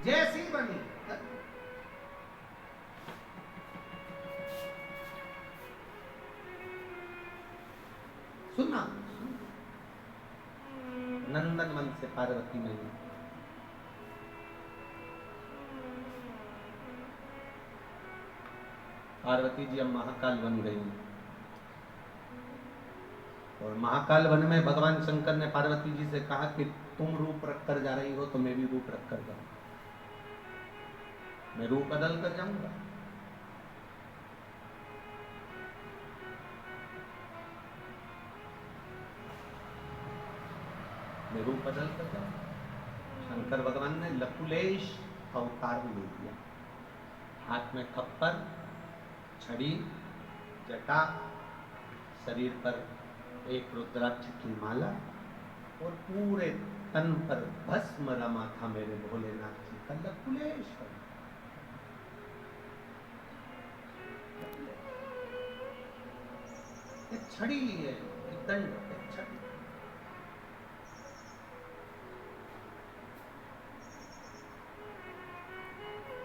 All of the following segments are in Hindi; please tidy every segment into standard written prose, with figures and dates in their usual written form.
जैसी बनी। सुनना, नंदन वन से पार्वती नहीं, पार्वती जी अब महाकाल वन गई और महाकाल वन में भगवान शंकर ने पार्वती जी से कहा कि तुम रूप रख कर जा रही हो तो मैं भी रूप रख कर जाऊंगा, मैं रूप बदल कर जाऊंगा। मैं रूप बदल कर जाऊंगा। शंकर भगवान ने लकुलेश अवतार ले लिया, हाथ में खप्पर, छड़ी, जटा, शरीर पर एक रुद्राक्ष की माला और पूरे तन पर भस्म रमा था मेरे भोलेनाथ जी का लकुलेश। एक छड़ी लिए, एक दंड, एक छड़ी।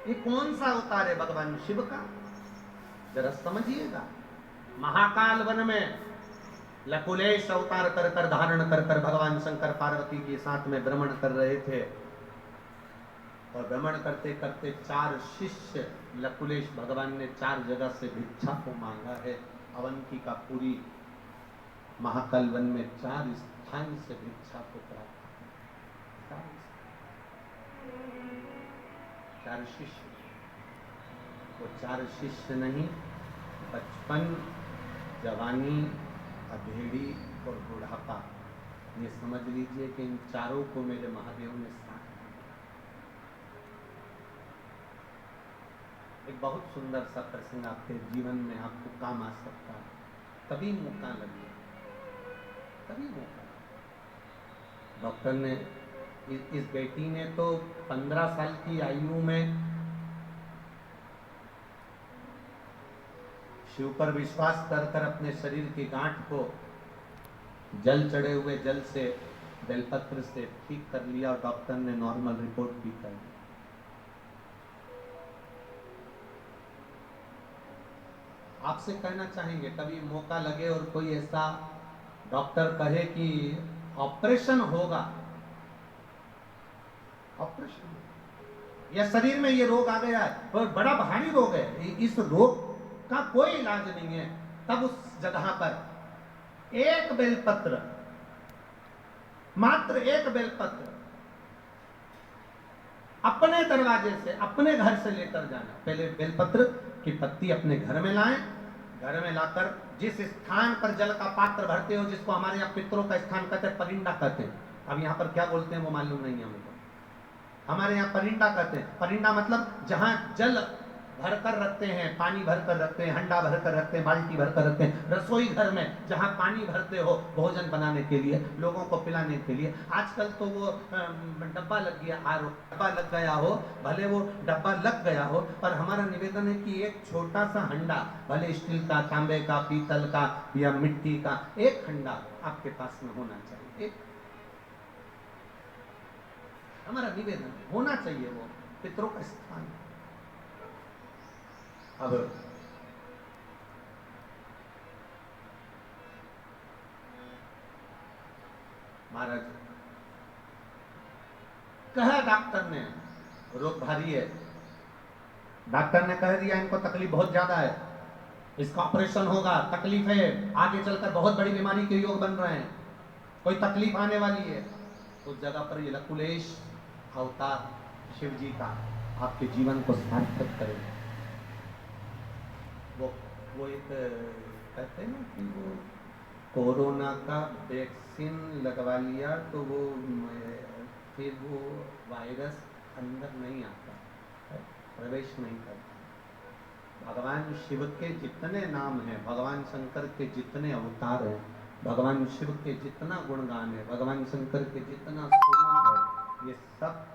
ये कौन सा अवतार है भगवान शिव का, जरा समझिएगा। महाकाल वन में लकुलेश अवतार कर कर धारण कर कर भगवान शंकर पार्वती के साथ में भ्रमण कर रहे थे और भ्रमण करते करते 4 शिष्य लकुलेश भगवान ने 4 जगह से भिक्षा को मांगा है। अवंती का पूरी महाकाल वन में 4 स्थान से भिक्षा को प्राप्त, 4 शिष्य। वो 4 शिष्य नहीं, बचपन, जवानी, अधेड़ी और बुढ़ापा, ये समझ लीजिए कि इन चारों को मेरे महादेव ने साथ। एक बहुत सुंदर सा प्रसंग आपके जीवन में आपको काम आ सकता है, कभी मौका लगे, कभी मौका। डॉक्टर ने इस बेटी ने तो 15 साल की आयु में शिव पर विश्वास कर कर अपने शरीर की गांठ को जल चढ़े हुए जल से, बेलपत्र से ठीक कर लिया और डॉक्टर ने नॉर्मल रिपोर्ट भी कर दी। आपसे कहना चाहेंगे कभी मौका लगे और कोई ऐसा डॉक्टर कहे कि ऑपरेशन होगा, ऑपरेशन या शरीर में ये रोग आ गया है और बड़ा भारी रोग है, इस रोग का कोई इलाज नहीं है, तब उस जगह पर एक बेलपत्र, मात्र एक बेलपत्र अपने दरवाजे से, अपने घर से लेकर जाना। पहले बेलपत्र की पत्ती अपने घर में लाएं, घर में लाकर जिस स्थान पर जल का पात्र भरते हो, जिसको हमारे यहाँ पितरों का स्थान कहते हैं, परिंदा कहते हैं, अब यहाँ पर क्या बोलते हैं वो मालूम नहीं है हमको, हमारे यहाँ परिंदा कहते हैं। परिंदा मतलब जहां जल भरकर रखते हैं, पानी भरकर रखते हैं, हंडा भरकर रखते हैं, बाल्टी भरकर रखते हैं, रसोई घर में जहां पानी भरते हो भोजन बनाने के लिए, लोगों को पिलाने के लिए। आजकल तो वो डब्बा लग गया, डब्बा लग गया हो, भले वो डब्बा लग गया हो, पर हमारा निवेदन है कि एक छोटा सा हंडा, भले स्टील का, तांबे का, पीतल का या मिट्टी का, एक हंडा आपके पास में होना चाहिए। एक हमारा निवेदन होना चाहिए, वो पितरों का स्थान। अब महाराज कहा डॉक्टर ने रोग भारी है, डॉक्टर ने कह दिया इनको तकलीफ बहुत ज्यादा है, इसका ऑपरेशन होगा, तकलीफ है, आगे चलकर बहुत बड़ी बीमारी के योग बन रहे हैं, कोई तकलीफ आने वाली है। उस जगह पर ये लकुलेश अवतार शिव जी का आपके जीवन को सार्थक करेगा। वो एक कहते हैं ना कि वो कोरोना का वैक्सीन लगवा लिया तो वो फिर वो वायरस अंदर नहीं आता, प्रवेश नहीं करता। भगवान शिव के जितने नाम हैं, भगवान शंकर के जितने अवतार हैं, भगवान शिव के जितना गुणगान है, भगवान शंकर के जितना स्वरूप है, ये सब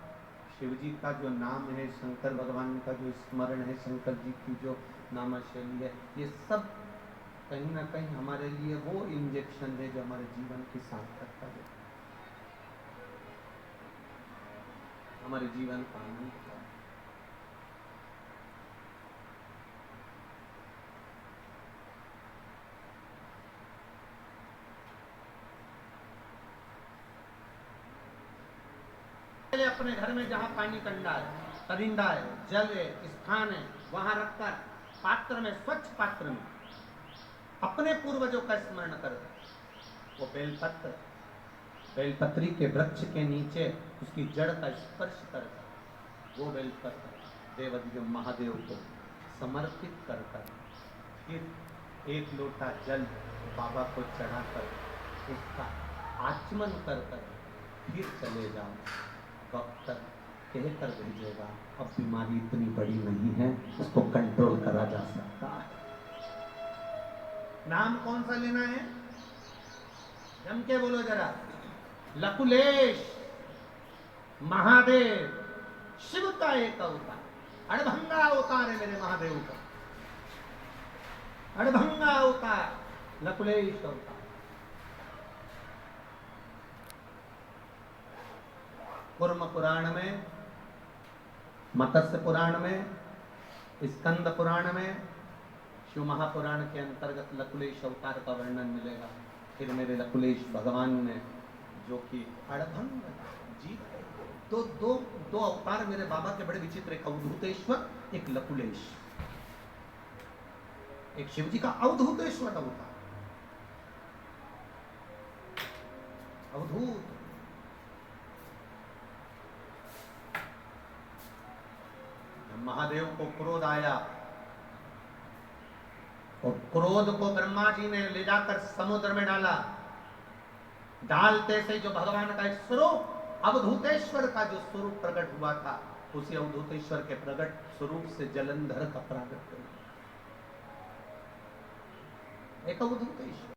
शिव जी का जो नाम है, शंकर भगवान का जो स्मरण है, शंकर जी की जो नामशैली है, ये सब कहीं ना कहीं हमारे लिए वो इंजेक्शन है जो हमारे जीवन की सार्थकता है। हमारे जीवन का आनंद है। पहले अपने घर में जहां पानी कंडा है, करिंदा है, जल है, स्थान है, वहां रखकर पात्र में, स्वच्छ पात्र में अपने पूर्वजों का स्मरण कर, वो बेलपत्र, बेलपत्री के वृक्ष के नीचे उसकी जड़ का स्पर्श कर, वो बेलपत्र देवदेव महादेव को समर्पित कर फिर एक लोटा जल बाबा को चढ़ाकर उसका आचमन कर फिर चले जाओ। डॉक्टर कह कर भेजेगा अब बीमारी इतनी बड़ी नहीं है, उसको कंट्रोल करा जा सकता है। नाम कौन सा लेना है? जम के बोलो जरा। लकुलेश, महादेव, शिव का एक अवतार, अड़भंगा अवतार है मेरे महादेव का, अड़भंगा अवतार, लकुलेश अवतार। कुर्म पुराण में, मत्स्य पुराण में, स्कंद पुराण में, शिव महापुराण के अंतर्गत लकुलेश अवतार का वर्णन मिलेगा। फिर मेरे लकुलेश भगवान ने जो कि अड़भंग जी तो दो अवतार मेरे बाबा के बड़े विचित्र, एक अवधूतेश्वर, एक लकुलेश। एक शिव जी का अवधूतेश्वर अवतार, अवधूत। महादेव को क्रोध आया और क्रोध को ब्रह्मा जी ने ले जाकर समुद्र में डाला। डालते से जो भगवान का एक स्वरूप, अवधूतेश्वर का जो स्वरूप प्रकट हुआ था, उसी अवधूतेश्वर के प्रकट स्वरूप से जलंधर का प्रागट हुआ। एक अवधूतेश्वर।